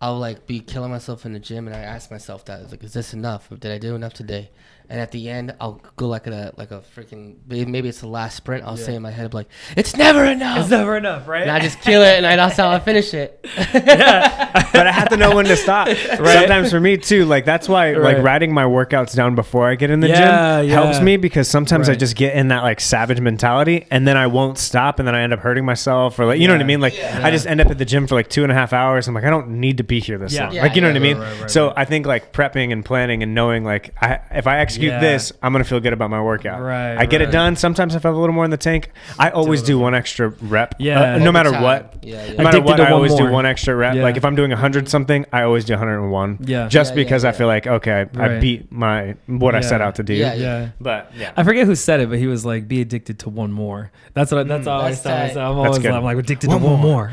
I'll like be killing myself in the gym, and I ask myself that, like, is this enough? Or did I do enough today? And at the end, I'll go like a freaking, maybe it's the last sprint. I'll say in my head, like, it's never enough. It's never enough, right? And I just kill it, and that's how I finish it. But I have to know when to stop. Sometimes for me too, like that's why like writing my workouts down before I get in the gym helps me, because sometimes I just get in that like savage mentality, and then I won't stop, and then I end up hurting myself, or like, you know what I mean? Like I just end up at the gym for like 2.5 hours. I'm like, I don't need to be here this long. Like, you know what I mean? So I think like prepping and planning and knowing like if I execute this, I'm gonna feel good about my workout. I get it done. Sometimes if I have a little more in the tank, I always do one extra rep. No matter what. No matter what, I always do one extra rep. Like if I'm doing 100 something, I always do 101. Just because I feel like, okay, I beat what I set out to do. But I forget who said it, but he was like, be addicted to one more. That's what that's all I always tell myself. I'm like addicted to one more.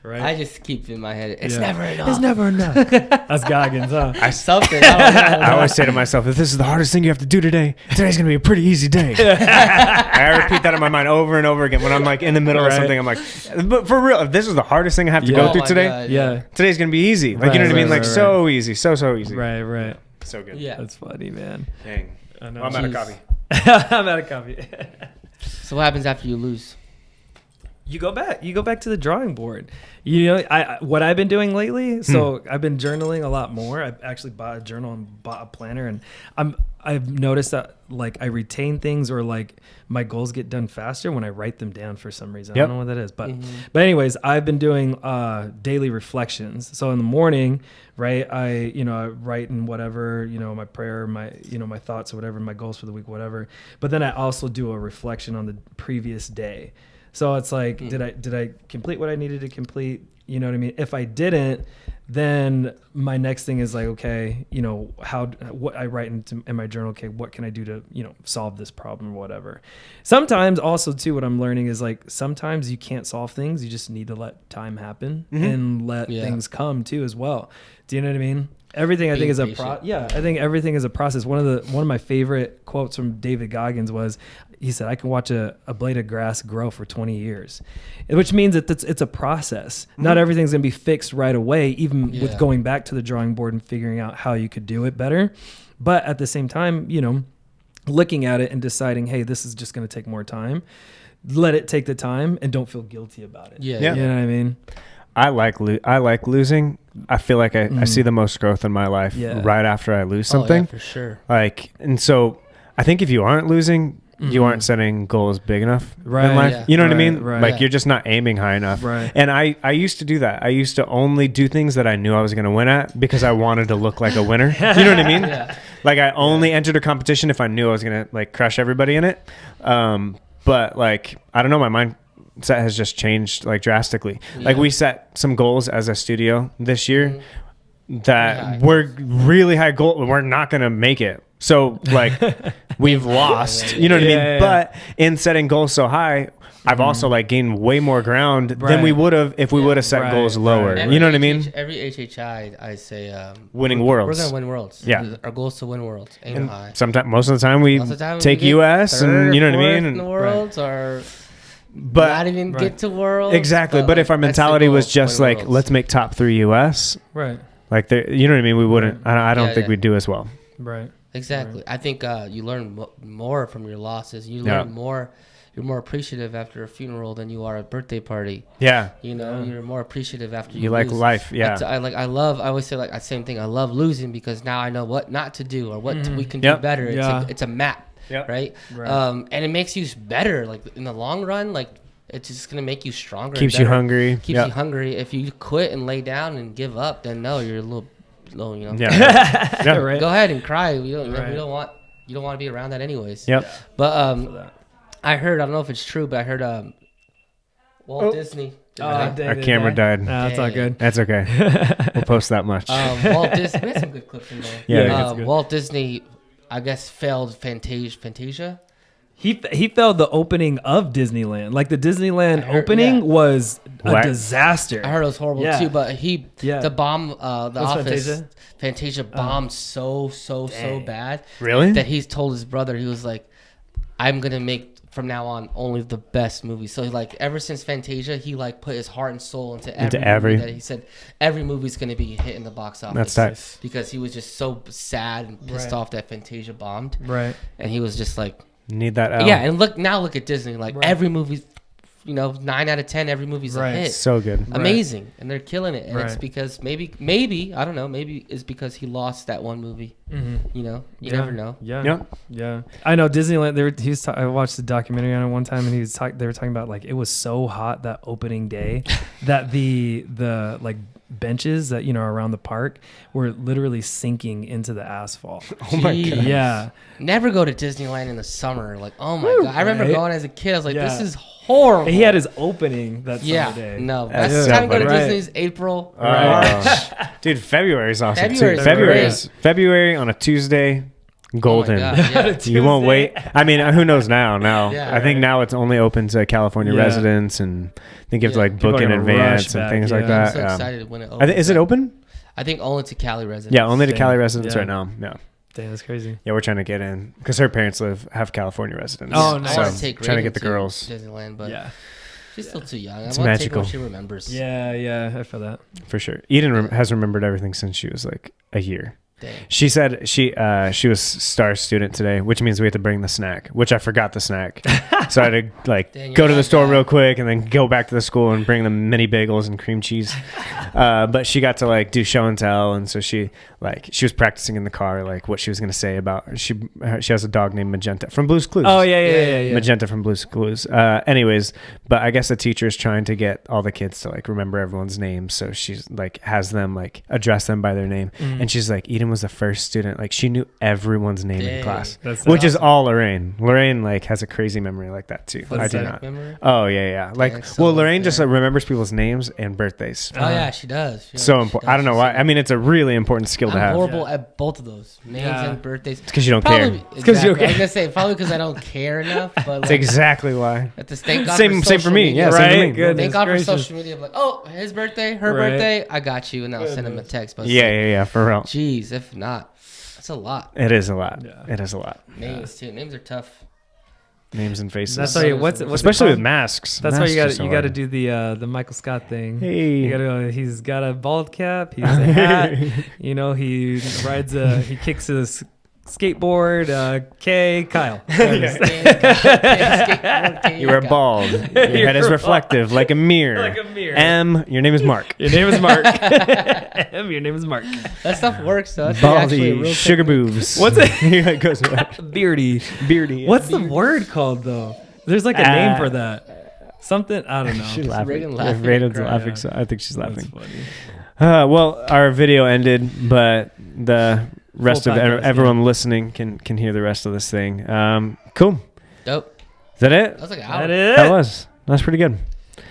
Right. I just keep in my head, it's never enough. It's never enough. That's Goggins, huh? I always say to myself, if this is the hardest thing you have to do today, today's going to be a pretty easy day. I repeat that in my mind over and over again. When I'm like in the middle of something, I'm like, but for real, if this is the hardest thing I have to go through today, today's going to be easy. Like, you know what I mean? Like so easy. So easy. Right. So good. Yeah. That's funny, man. Dang. I'm out of coffee. I'm out of coffee. So what happens after you lose? You go back to the drawing board. You know, what I've been doing lately. So I've been journaling a lot more. I actually bought a journal and bought a planner, and I've noticed that like I retain things, or like my goals get done faster when I write them down for some reason. I don't know what that is, but anyways, I've been doing daily reflections. So in the morning, right, I write in whatever, my prayer, my my thoughts or whatever, my goals for the week, whatever. But then I also do a reflection on the previous day. So it's like, did I complete what I needed to complete? You know what I mean? If I didn't, then my next thing is like, okay, what I write in my journal, okay, what can I do to, solve this problem or whatever. Sometimes also too, what I'm learning is like, sometimes you can't solve things. You just need to let time happen and let things come too as well. Do you know what I mean? Everything I think is I think everything is a process. One of my favorite quotes from David Goggins was, he said, I can watch a blade of grass grow for 20 years, which means that it's a process. Not everything's going to be fixed right away, even with going back to the drawing board and figuring out how you could do it better. But at the same time, looking at it and deciding, hey, this is just going to take more time. Let it take the time and don't feel guilty about it. Yeah. You know what I mean? I like losing. I feel like I see the most growth in my life right after I lose something. For sure. Like, and so I think if you aren't losing, you aren't setting goals big enough in life. Yeah. You know what I mean? Right. Like you're just not aiming high enough. Right. And I used to do that. I used to only do things that I knew I was going to win at because I wanted to look like a winner. You know what I mean? Like I only entered a competition if I knew I was going to like crush everybody in it. But like, I don't know, my mindset has just changed like drastically. Like we set some goals as a studio this year that were really high goal. We're not going to make it. So like we've lost, you know what I mean? But in setting goals so high, I've also like gained way more ground than we would have if we would have set goals lower. You know what I mean? Every HHI, I say, winning worlds. We're going to win worlds. Yeah. Our goal is to win worlds. Aim high. Most of the time we take US and you know what I mean? And the worlds are... But not even get to worlds. Exactly. But if our mentality was just like, let's make top 3 US. Right. Like, you know what I mean? We wouldn't, I don't think we'd do as well. Right. Exactly. Right. I think you learn more from your losses. You learn more. You're more appreciative after a funeral than you are a birthday party. Yeah. You're more appreciative after you like lose. Life. Yeah. I always say like the same thing. I love losing because now I know what not to do or what we can do better. It's a map. Yep. Right. And it makes you better. Like in the long run, like it's just gonna make you stronger. Keeps you hungry. Keeps you hungry. If you quit and lay down and give up, then no, you're a little, Yeah. Right. Go ahead and cry. You don't want to be around that anyways. Yep. But I heard, I don't know if it's true, but I heard Walt Disney. Our camera died. No, that's all good. That's okay. We'll post that much. Walt Disney. We had some good clips in there. Yeah. Walt Disney, I guess, failed Fantasia. He failed the opening of Disneyland. Like the Disneyland opening was a disaster. I heard it was horrible too, but the bomb, the office, Fantasia bombed so bad. Really? That he's told his brother, he was like, I'm going to make from now on only the best movies. So like ever since Fantasia, he like put his heart and soul into every movie that he said every movie's gonna be hitting the box office. That's tight. Because he was just so sad and pissed off that Fantasia bombed. Right. And he was just like, Need that L. yeah. And look at Disney. Like every movie, 9 out of 10, every movie's a hit. So good. Amazing, and they're killing it. And it's Right. because maybe I don't know. Maybe it's because he lost that one movie. Mm-hmm. You never know. Yeah. Yeah. I know Disneyland. I watched the documentary on it one time, and they were talking about like it was so hot that opening day that the like benches that around the park were literally sinking into the asphalt. Oh my god. Yeah. Never go to Disneyland in the summer. Like, oh my god! I remember Right? going as a kid. I was like, Yeah. this is horrible. He had his opening that yeah. summer day. No, That's best so time to go to funny. Disney's April. Dude, February is awesome February's too. February great. is February on a Tuesday. Golden. Oh my God, yeah. You won't wait. I mean, who knows now? Yeah, I think now it's only open to California residents, and I think you have to like People book are in gonna advance rush and back, things like I'm that. so Yeah. excited when it opens. Is it open? I think only to Cali residents. Yeah, only to Dang. Cali residents Yeah. right now. Yeah. Dang, that's crazy. Yeah, we're trying to get in because her parents have California residents. Oh, nice. I want So to take trying to Reagan get the girls Disneyland, but Yeah. she's still too young. It's I want to take her magical. when she remembers. Yeah, I feel that. for sure. Eden has remembered everything since she was like a year. Dang. She said she was star student today, which means we had to bring the snack, which I forgot the snack. So I had to like Dang, go you're to the that store guy. real quick and then go back to the school and bring them mini bagels and cream cheese. But she got to like do show and tell, and so she was practicing in the car like what she was gonna say about she has a dog named Magenta from Blue's Clues. Oh yeah. Magenta from Blue's Clues. Anyways, but I guess the teacher is trying to get all the kids to like remember everyone's names, so she's like has them like address them by their name, and she's like Eden was the first student, like she knew everyone's name in Dang. class, That's which is awesome. all Lorraine. Lorraine like has a crazy memory like that too. I do not. Memory? Oh yeah. Like that's so Lorraine just unfair. remembers people's names and birthdays. Oh yeah, she does. So important. I don't know why. I mean, it's a really important skill to I'm have. horrible at both of those names Yeah. and birthdays. It's because you don't Probably care. because you don't exactly. I was care. gonna say probably because I don't care enough. But That's like, exactly why. at the thank God Same for for social me. media. Yeah, same for Right? me. Good. Thank God Goodness for gracious. social media. I'm like, oh, his birthday, her Right. birthday, I got you, and I'll send him a text. But it's Yeah, like, yeah, for real. Jeez, if not, that's a lot. It is a lot. Yeah. It is a lot. Names too. Names are tough. Names and faces. That's why you, what's it Especially with called? masks. That's why you Masks got are you got to so do the Michael Scott thing. Hey. You got to go. He's got a bald cap. He's a hat. He rides he kicks his skateboard. Kyle. You are bald. Your head is reflective like a mirror. Like a mirror. M. Your name is Mark. Your name is Mark. Your name is Mark. That stuff works though. That's actually a Baldy. real Sugar technique. boobs. What's it? it goes Beardy. beardy. What's the word called though? There's like a name for that. Something I don't know. She's laughing. Reagan laughing. Reagan's Cry, laughing. yeah. So I think she's That's laughing. funny. Well, our video ended, but the rest Full of podcast, everyone listening can hear the rest of this thing. Cool. Dope. Is that it? That was like an hour. That's pretty good.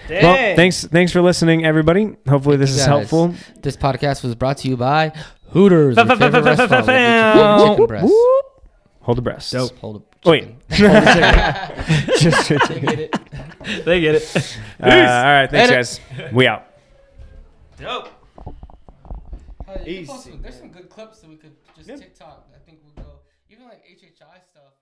Well, thanks for listening, everybody. Hopefully this you is guys. helpful. This podcast was brought to you by Hooters. Your favorite restaurant with the chicken breast. Hold the breast. Dope. Hold up. Wait. Just They get it. They get it. all right, thanks guys. We out. Dope. There's some good clips that we could just TikTok. I think we'll go even like HHI stuff.